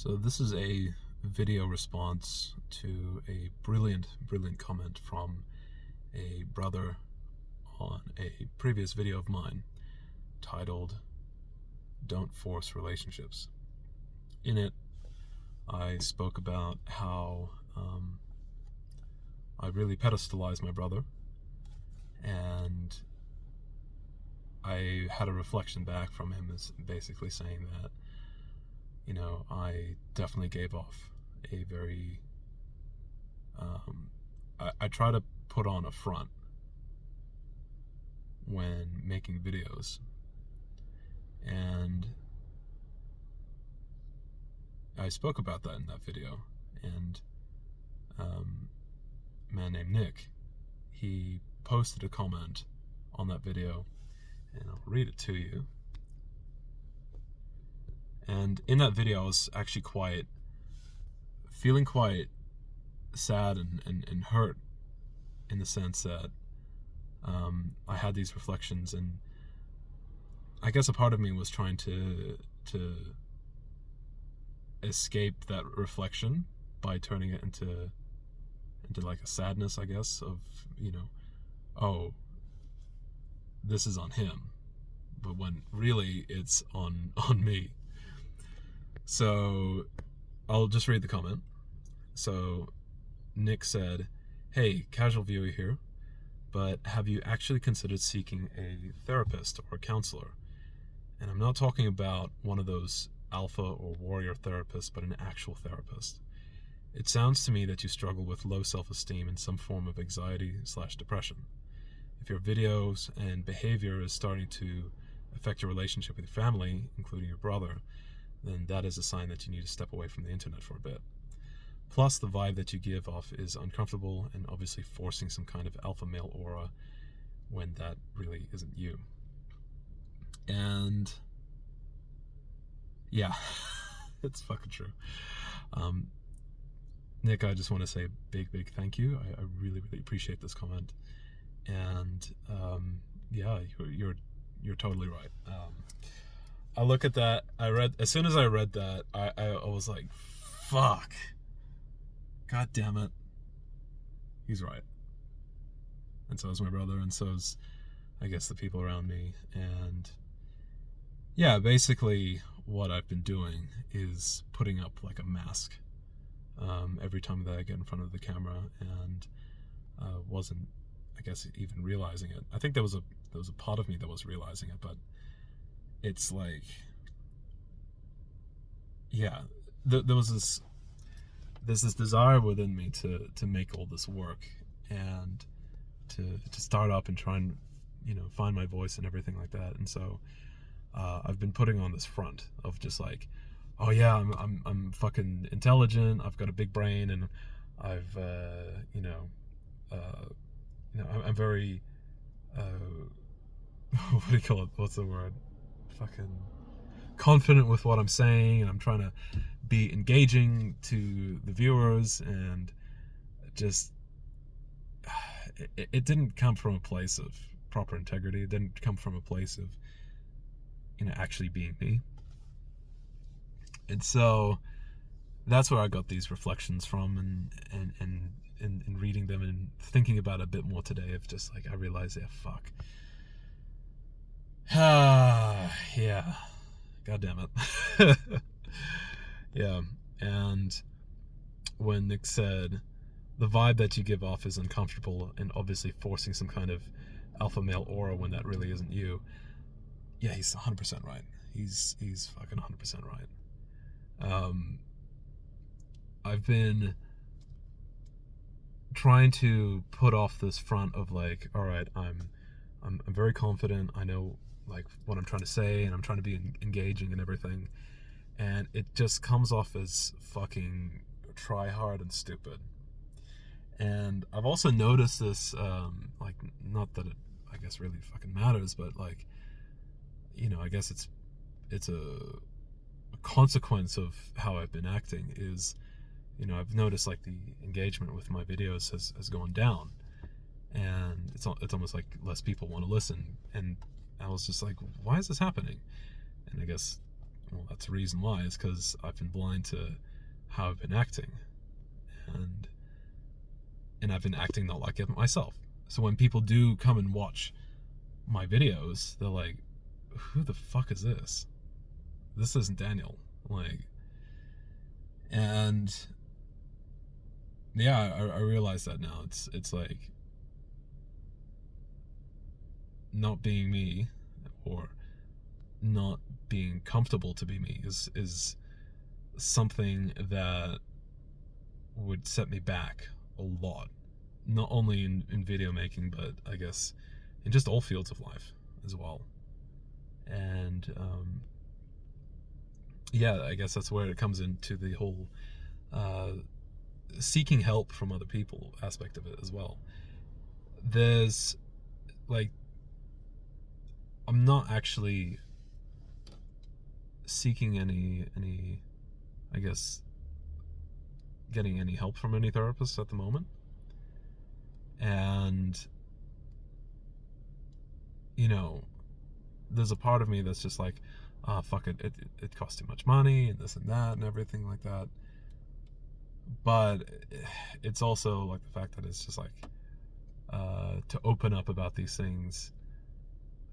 So this is a video response to a brilliant comment from a brother on a previous video of mine titled "Don't Force Relationships." In it, I spoke about how I really pedestalize my brother, and I had a reflection back from him as basically saying that, I definitely gave off a very, I try to put on a front when making videos, and I spoke about that in that video, and a man named Nick, he posted a comment on that video, and I'll read it to you. And in that video, I was actually feeling quite sad and hurt, in the sense that I had these reflections, and I guess a part of me was trying to escape that reflection by turning it into like a sadness, I guess, of, oh, this is on him, but when really it's on me. So I'll just read the comment. So Nick said, "Hey, casual viewer here, but have you actually considered seeking a therapist or a counselor? And I'm not talking about one of those alpha or warrior therapists, but an actual therapist. It sounds to me that you struggle with low self-esteem and some form of anxiety/depression. If your videos and behavior is starting to affect your relationship with your family, including your brother, then that is a sign that you need to step away from the internet for a bit. Plus, the vibe that you give off is uncomfortable and obviously forcing some kind of alpha male aura when that really isn't you." And yeah, it's fucking true. Nick, I just want to say a big thank you. I really appreciate this comment, and yeah, you're totally right. I look at that. As soon as I read that, I was like, fuck. God damn it. He's right. And so is my brother, and so is, I guess, the people around me. And yeah, basically what I've been doing is putting up like a mask every time that I get in front of the camera, and wasn't, I guess, even realizing it. I think there was a part of me that was realizing it, but it's like, yeah, there's this desire within me to make all this work, and to start up and try and find my voice and everything like that. And so I've been putting on this front of just like, oh yeah, I'm fucking intelligent, I've got a big brain, and I've I'm very what do you call it? What's the word? Fucking confident with what I'm saying, and I'm trying to be engaging to the viewers, and just it didn't come from a place of proper integrity. It didn't come from a place of actually being me. And so that's where I got these reflections from, and reading them and thinking about it a bit more today, of just like, I realized, yeah, fuck. Yeah, god damn it. Yeah. And when Nick said the vibe that you give off is uncomfortable and obviously forcing some kind of alpha male aura when that really isn't you, yeah, he's 100% right. He's fucking 100% right. I've been trying to put off this front of like, all right, I'm very confident, I know like what I'm trying to say, and I'm trying to be engaging and everything, and it just comes off as fucking try hard and stupid. And I've also noticed this, like, not that it, I guess, really fucking matters, but like, I guess it's a consequence of how I've been acting is, I've noticed like the engagement with my videos has gone down, and it's almost like less people want to listen. And I was just like, why is this happening? And I guess well, that's the reason why, is because I've been blind to how I've been acting, and I've been acting not like it myself. So when people do come and watch my videos, they're like, who the fuck is this? This isn't Daniel. Like, and yeah, I realize that now. It's like not being me, or not being comfortable to be me, is something that would set me back a lot. Not only in video making, but I guess in just all fields of life as well. And yeah, I guess that's where it comes into the whole seeking help from other people aspect of it as well. There's like, I'm not actually seeking any I guess getting any help from any therapists at the moment. And you know, there's a part of me that's just like, fuck it, it costs too much money and this and that and everything like that. But it's also like the fact that it's just like, to open up about these things,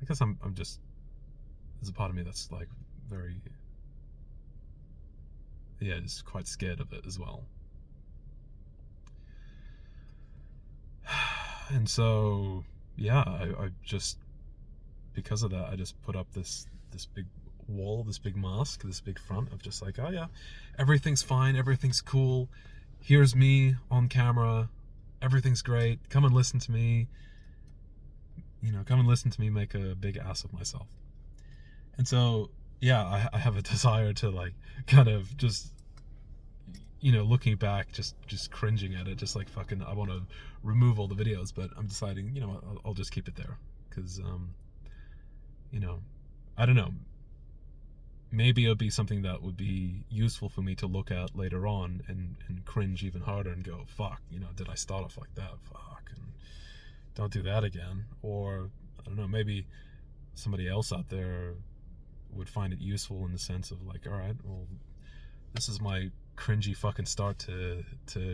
I guess I'm just, there's a part of me that's like very, yeah, just quite scared of it as well. And so yeah, I just, because of that, I just put up this big wall, this big mask, this big front of just like, oh yeah, everything's fine, everything's cool, here's me on camera, everything's great, come and listen to me, you know, come and listen to me make a big ass of myself. And so yeah, I have a desire to like kind of just, you know, looking back, just cringing at it, just like fucking, I want to remove all the videos, but I'm deciding, you know, I'll just keep it there, because you know, I don't know, maybe it'll be something that would be useful for me to look at later on and cringe even harder and go, fuck, you know, did I start off like that? Fuck, and don't do that again. Or I don't know, maybe somebody else out there would find it useful in the sense of like, all right, well, this is my cringy fucking start to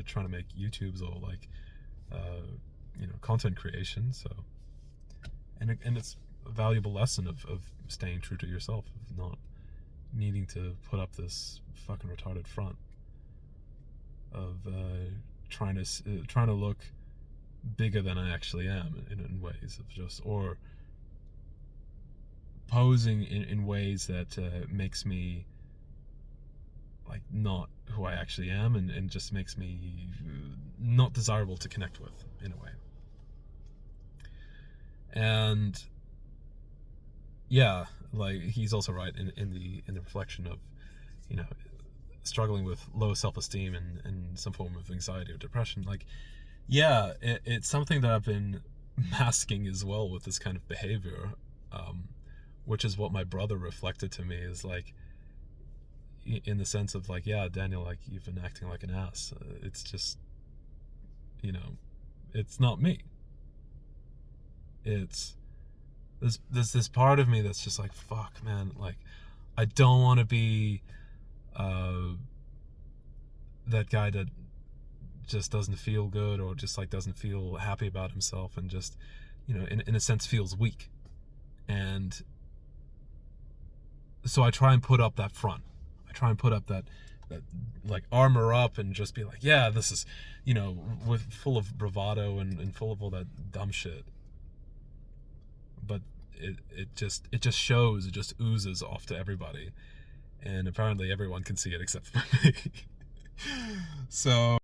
trying to make YouTubes, or like you know, content creation. So and it's a valuable lesson of staying true to yourself, of not needing to put up this fucking retarded front, of trying to look bigger than I actually am in ways of just, or posing in ways that makes me like not who I actually am, and just makes me not desirable to connect with in a way. And yeah, like he's also right in the reflection of, you know, struggling with low self-esteem and some form of anxiety or depression. Like, yeah, it's something that I've been masking as well with this kind of behavior, which is what my brother reflected to me, is like, in the sense of like, yeah, Daniel, like, you've been acting like an ass. It's just, you know, it's not me. It's, there's this part of me that's just like, fuck, man, like, I don't want to be that guy that just doesn't feel good, or just like doesn't feel happy about himself, and just, you know, in a sense feels weak. And so I try and put up that front. I try and put up that like armor up, and just be like, yeah, this is, you know, with full of bravado and full of all that dumb shit. But it just shows, it just oozes off to everybody, and apparently everyone can see it except for me. So